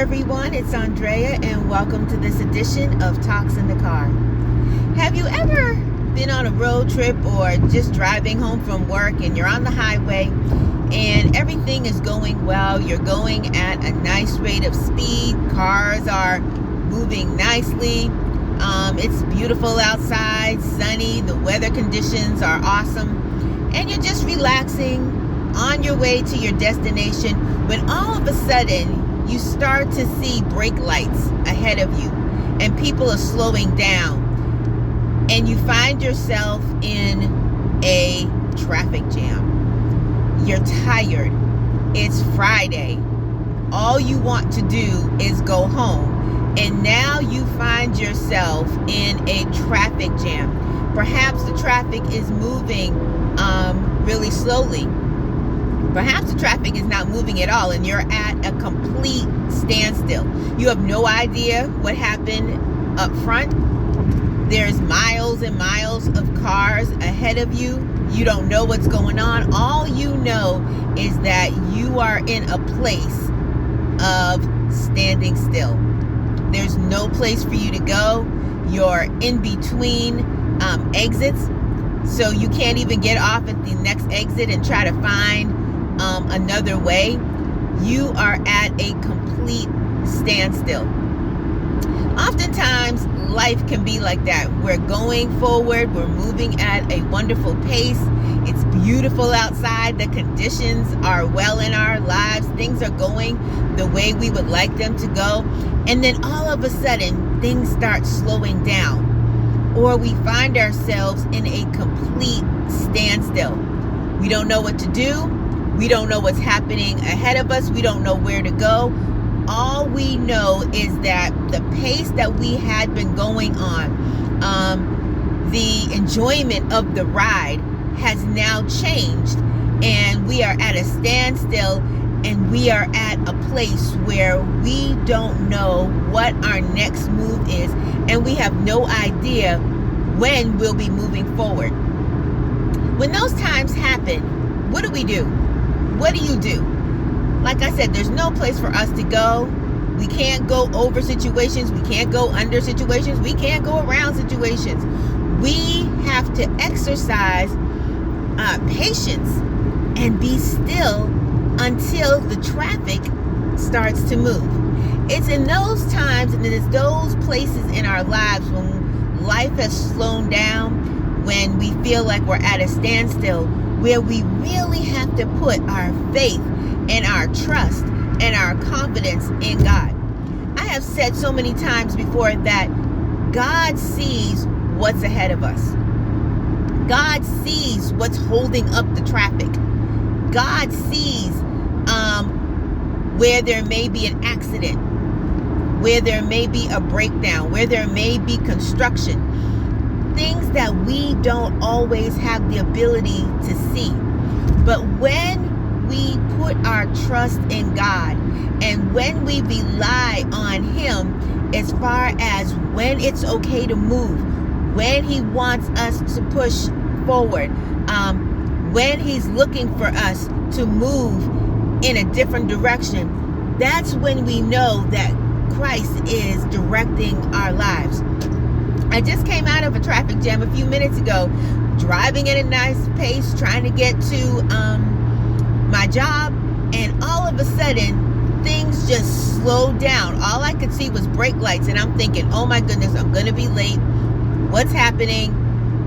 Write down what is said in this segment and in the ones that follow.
everyone, it's Andrea and welcome to this edition of Talks in the Car. Have you ever been on a road trip or just driving home from work and you're on the highway and everything is going well, you're going at a nice rate of speed, cars are moving nicely, it's beautiful outside, sunny, the weather conditions are awesome, and you're just relaxing on your way to your destination when all of a sudden you start to see brake lights ahead of you and people are slowing down and you find yourself in a traffic jam. You're tired. It's Friday. All you want to do is go home, and now you find yourself in a traffic jam. Perhaps the traffic is moving really slowly. Perhaps the traffic is not moving at all and you're at a complete standstill. You have no idea what happened up front. There's miles and miles of cars ahead of you. You don't know what's going on. All you know is that you are in a place of standing still. There's no place for you to go. You're in between exits, so you can't even get off at the next exit and try to find another way. You are at a complete standstill. Oftentimes, life can be like that. We're going forward. We're moving at a wonderful pace. It's beautiful outside. The conditions are well in our lives. Things are going the way we would like them to go. And then all of a sudden, things start slowing down. Or we find ourselves in a complete standstill. We don't know what to do. We don't know what's happening ahead of us. We don't know where to go. All we know is that the pace that we had been going on, the enjoyment of the ride has now changed, and we are at a standstill, and we are at a place where we don't know what our next move is, and we have no idea when we'll be moving forward. When those times happen, what do? What do you do? Like I said, there's no place for us to go. We can't go over situations. We can't go under situations. We can't go around situations. We have to exercise patience and be still until the traffic starts to move. It's in those times and it's those places in our lives when life has slowed down, when we feel like we're at a standstill, where we really have to put our faith and our trust and our confidence in God. I have said so many times before that God sees what's ahead of us. God sees what's holding up the traffic. God sees where there may be an accident, where there may be a breakdown, where there may be construction. Things that we don't always have the ability to see. But when we put our trust in God and when we rely on Him as far as when it's okay to move, when He wants us to push forward, when He's looking for us to move in a different direction, that's when we know that Christ is directing our lives. I just came out of a traffic jam a few minutes ago, driving at a nice pace, trying to get to my job, and all of a sudden, things just slowed down. All I could see was brake lights, and I'm thinking, oh my goodness, I'm going to be late. What's happening?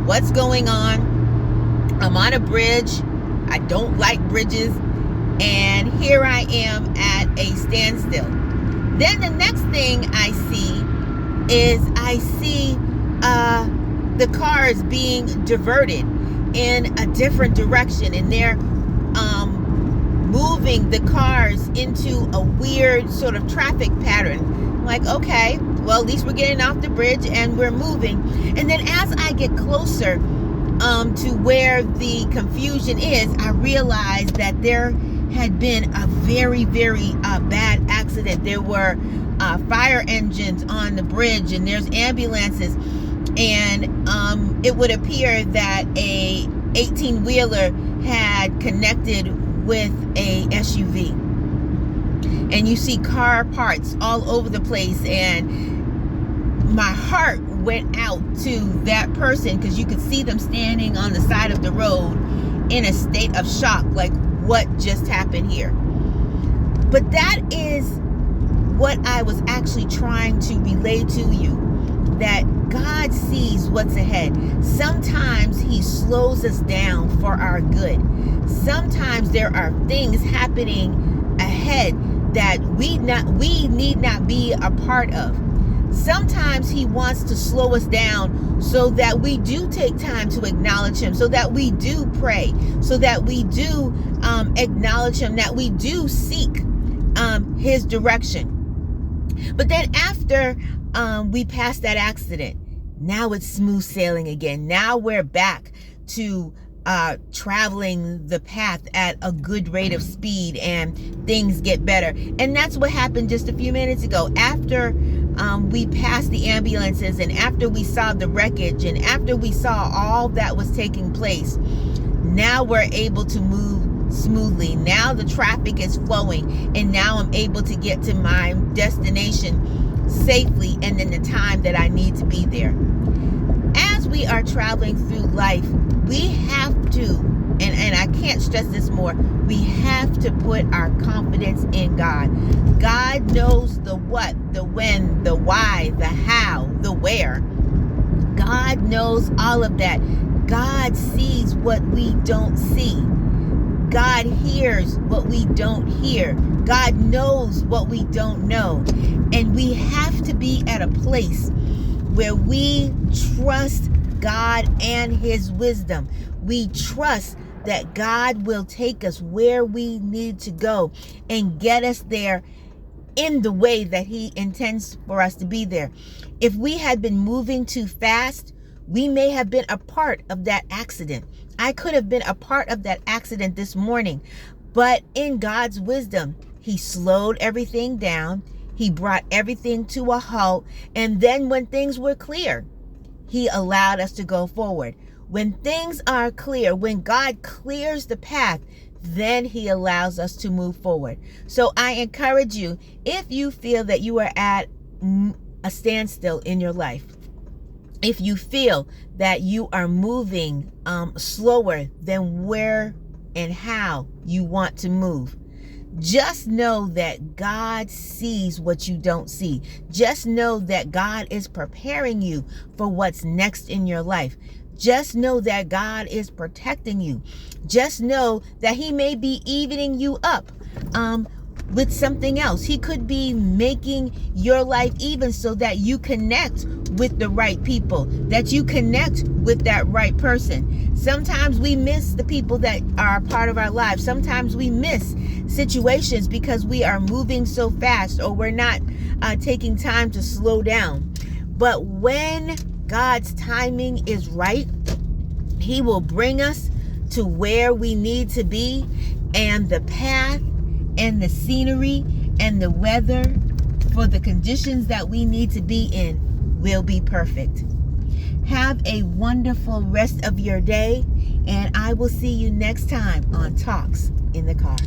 What's going on? I'm on a bridge. I don't like bridges, and here I am at a standstill. Then the next thing I see is the cars being diverted in a different direction, and they're moving the cars into a weird sort of traffic pattern. I'm like, okay, well, at least we're getting off the bridge and we're moving. And then as I get closer to where the confusion is, I realize that there had been a very, very bad accident. There were fire engines on the bridge, and there's ambulances, and it would appear that a 18-wheeler had connected with a SUV. and you see car parts all over the place, and my heart went out to that person because you could see them standing on the side of the road in a state of shock, like, what just happened here? But that is what I was actually trying to relay to you, that God sees what's ahead. Sometimes he slows us down for our good. Sometimes there are things happening ahead that we need not be a part of. Sometimes he wants to slow us down so that we do take time to acknowledge him, so that we do pray, so that we do acknowledge him, that we do seek his direction. But then after we passed that accident, now it's smooth sailing again. Now we're back to traveling the path at a good rate of speed, and things get better. And that's what happened just a few minutes ago. After we passed the ambulances, and after we saw the wreckage, and after we saw all that was taking place, now we're able to move smoothly. Now the traffic is flowing, and now I'm able to get to my destination safely and in the time that I need to be there. As we are traveling through life, we have to, and I can't stress this more, we have to put our confidence in God. God knows the what, the when, the why, the how, the where. God knows all of that. God sees what we don't see. God hears what we don't hear. God knows what we don't know. And we have to be at a place where we trust God and his wisdom. We trust that God will take us where we need to go and get us there in the way that he intends for us to be there. If we had been moving too fast, we may have been a part of that accident. I could have been a part of that accident this morning, but in God's wisdom, he slowed everything down. He brought everything to a halt. And then when things were clear, he allowed us to go forward. When things are clear, when God clears the path, then he allows us to move forward. So I encourage you, if you feel that you are at a standstill in your life, if you feel that you are moving slower than where and how you want to move, just know that God sees what you don't see. Just know that God is preparing you for what's next in your life. Just know that God is protecting you. Just know that he may be evening you up with something else. He could be making your life even so that you connect with the right people, that you connect with that right person. Sometimes we miss the people that are a part of our lives. Sometimes we miss situations because we are moving so fast, or we're not taking time to slow down. But when God's timing is right, he will bring us to where we need to be, and the path and the scenery and the weather for the conditions that we need to be in will be perfect. Have a wonderful rest of your day, and I will see you next time on Talks in the Car.